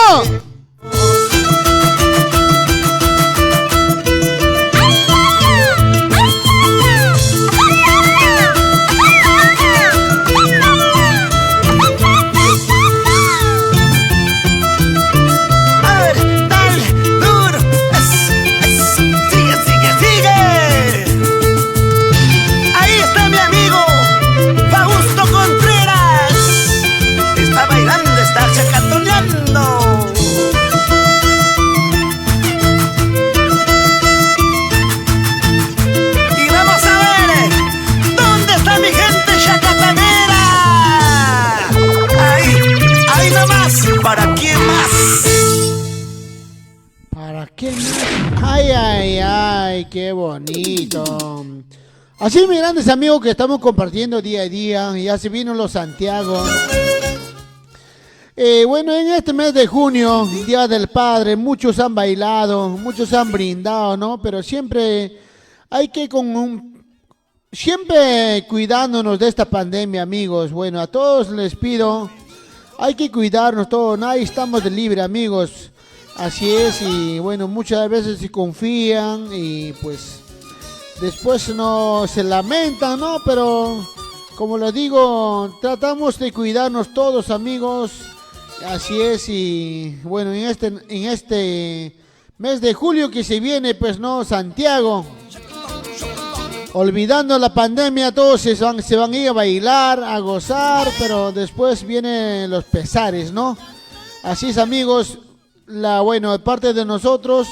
¿Para qué más? ¿Para qué más? Ay, ay, ay, qué bonito. Así, mis grandes amigos, que estamos compartiendo día a día. Ya se vino los Santiago. Bueno, en este mes de junio, Día del Padre, muchos han bailado, muchos han brindado, ¿no? Pero siempre hay que siempre cuidándonos de esta pandemia, amigos. Bueno, a todos les pido, hay que cuidarnos todos, nadie estamos de libre, amigos. Así es, y bueno, muchas veces se confían y pues después no se lamentan, ¿no? Pero como les digo, tratamos de cuidarnos todos, amigos. Así es, y bueno, en este mes de julio que se viene, pues no, Santiago, olvidando la pandemia, todos se van a ir a bailar, a gozar, pero después vienen los pesares, ¿no? Así es, amigos, bueno, de parte de nosotros,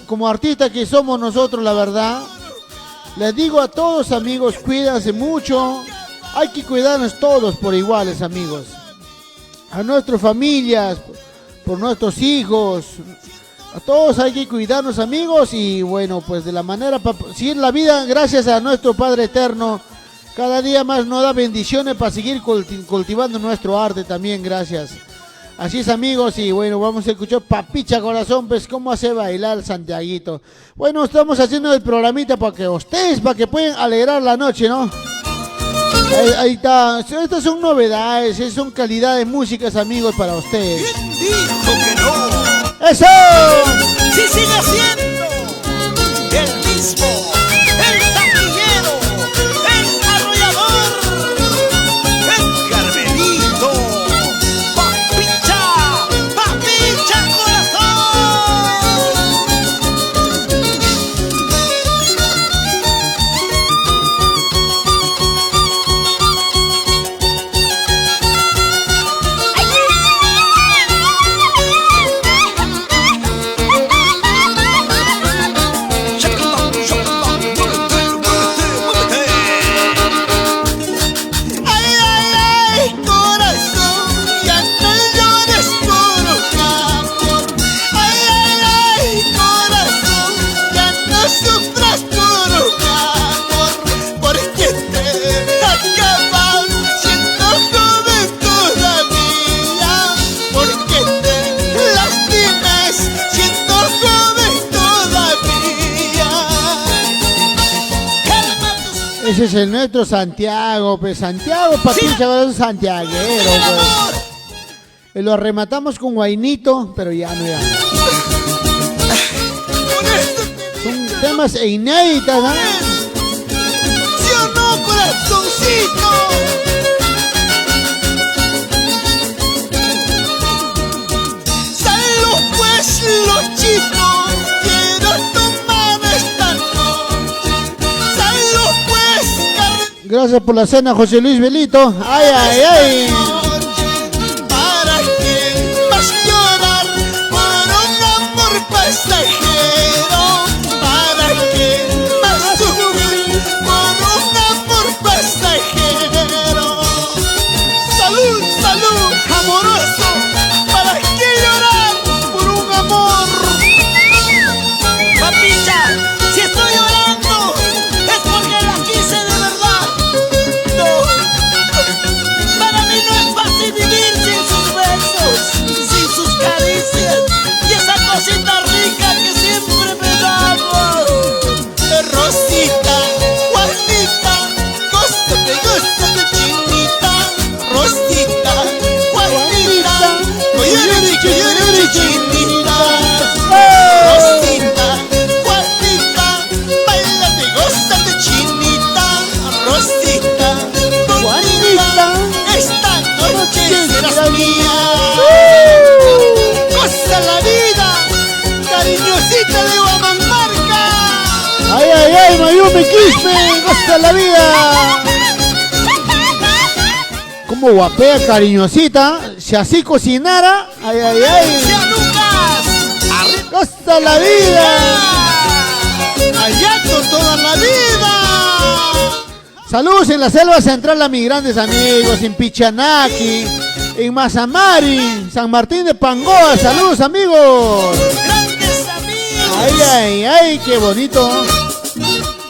como artista que somos nosotros, la verdad, les digo a todos, amigos, cuídense mucho, hay que cuidarnos todos por iguales, amigos. A nuestras familias, por nuestros hijos, a todos hay que cuidarnos, amigos, y bueno, pues de la manera para seguir la vida, gracias a nuestro Padre Eterno, cada día más nos da bendiciones para seguir cultivando nuestro arte también, gracias. Así es, amigos, y bueno, vamos a escuchar Papicha Corazón, pues cómo hace bailar el Santiaguito. Bueno, estamos haciendo el programita para que ustedes, para que puedan alegrar la noche, ¿no? Ahí está, estas son novedades, son calidad de músicas, amigos, para ustedes. ¿Quién dijo que no? ¡Eso! ¡Sí sigue siendo el mismo! ¡El taquillero! ¡El arrollador! ¡El Carmelito! ¡Papicha! ¡Papicha Corazón! Ese es el nuestro Santiago, pues Santiago, Papicha Corazón santiaguero, pues. Lo arrematamos con Guainito, pero ya no, ya. Son temas inéditas, ¿no? ¿Sí o no, corazoncito? Salud pues, los chicos, quiero tomar esta noche. Salud pues, gracias por la cena, José Luis Belito. Ay, ay, ay. ¿Para qué vas a llorar por un amor pasajero? ¿Para qué vas a sufrir por un amor pasajero? es mía. Goza la vida, cariñosita de Huamanmarca. Ay, ay, ay, Mayumi Quispe, goza la vida. Como guapea, cariñosita. Si así cocinara, ay, ay, ay. ¡Ya Lucas! Goza la vida. ¡Ayato toda la vida! Saludos en la selva central a mis grandes amigos, en Pichanaki, en Mazamari, San Martín de Pangoa. Saludos, amigos. ¡Grandes amigos! Ay, ay, ay, qué bonito.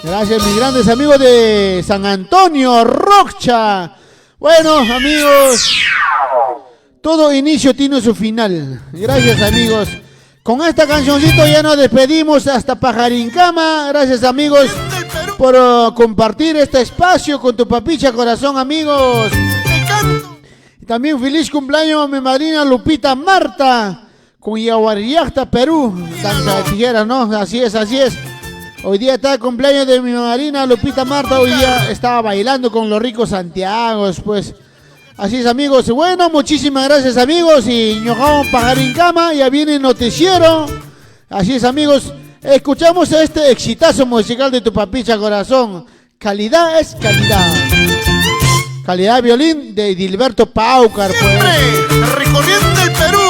Gracias, mis grandes amigos de San Antonio, Rocha. Bueno, amigos, todo inicio tiene su final. Gracias, amigos. Con esta cancioncito ya nos despedimos hasta Pajarincama. Gracias, amigos, por compartir este espacio con tu papicha corazón, amigos. Y también feliz cumpleaños a mi madrina Lupita Marta, con Yaguariacta, Perú. Danza de tijera, ¿no? Así es, así es. Hoy día está el cumpleaños de mi madrina Lupita Marta. Hoy día estaba bailando con los ricos Santiagos, pues. Así es, amigos. Bueno, muchísimas gracias, amigos. Y ñojamos Pajarincama, ya viene el noticiero. Así es, amigos. Escuchamos este exitazo musical de tu papicha corazón. Calidad es calidad. Calidad de violín de Dilberto Paucar, pues. Siempre recorriendo el Perú,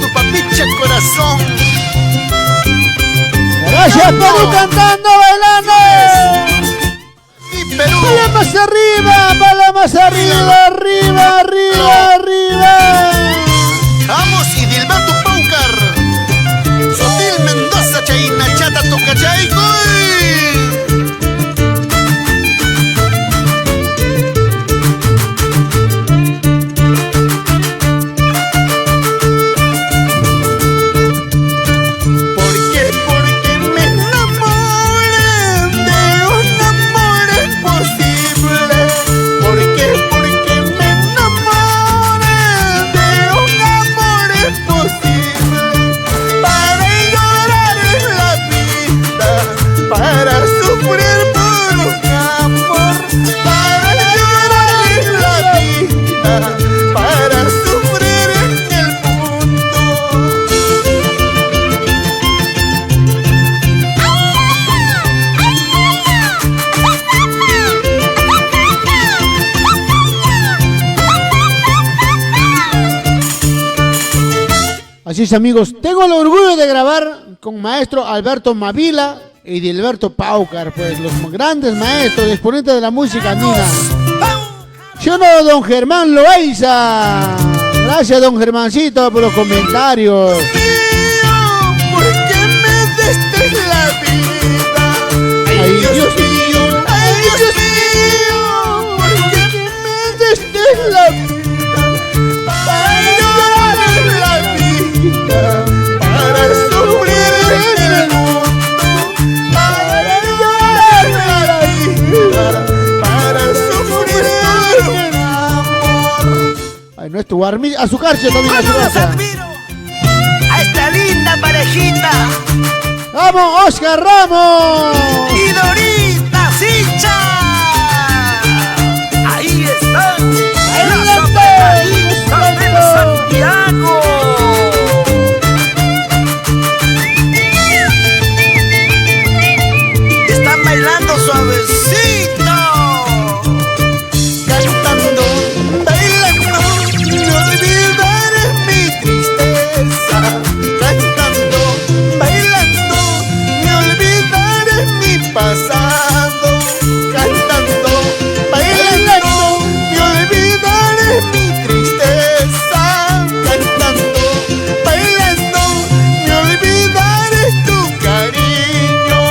tu papicha corazón. Gracias, Perú, cantando, bailando. Y Perú. Palmas arriba, arriba, arriba, arriba. Vamos y Dilberto Paucar. Sotil Mendoza, Chaina Chata, Tocachaico. Así es, amigos, tengo el orgullo de grabar con maestro Alberto Mavila y Dilberto Paucar, pues los grandes maestros, exponentes de la música andina. ¿Sí o no, don Germán Loaiza? Gracias, don Germancito, por los comentarios. ¿Por qué me diste la vida? Ay, Dios mío, ay, Dios mío, ¿por qué me diste la vida? Para llorar en la vida, para sufrir en el mundo, para llorar en la vida, para sufrir en el amor. ay, no es tu armilla, a su cárcel también, a su ¡Vamos, casa. admiro a esta linda parejita! ¡Vamos, Oscar Ramos! ¡Y Dorita Sicha! Ahí están, las apretaditas de Santiago. Están bailando suavecito, cantando, bailando, no olvidaré mi tristeza. Cantando, bailando, me olvidaré mi pasado. Cantando, bailando, me olvidaré mi tristeza. Cantando, bailando, me olvidaré tu cariño.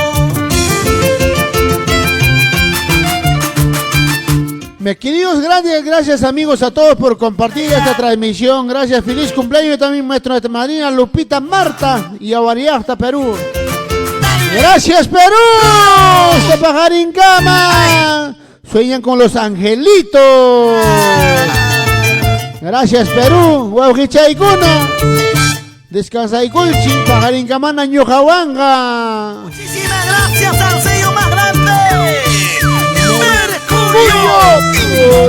Mis queridos grandes, gracias, amigos, a todos por compartir esta transmisión. Gracias, feliz cumpleaños también maestro de madrina Lupita Marta y Aguariacta, Perú. Gracias, Perú. Hasta Pajarincama. Sueñan con los angelitos. Gracias, Perú. Huaujichaikuna. Descansa y culchi. Pajarincamana ñojawanga. Muchísimas gracias al sello más grande, Mercurio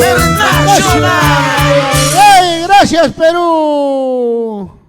Internacional. Hey, gracias. Gracias, Perú.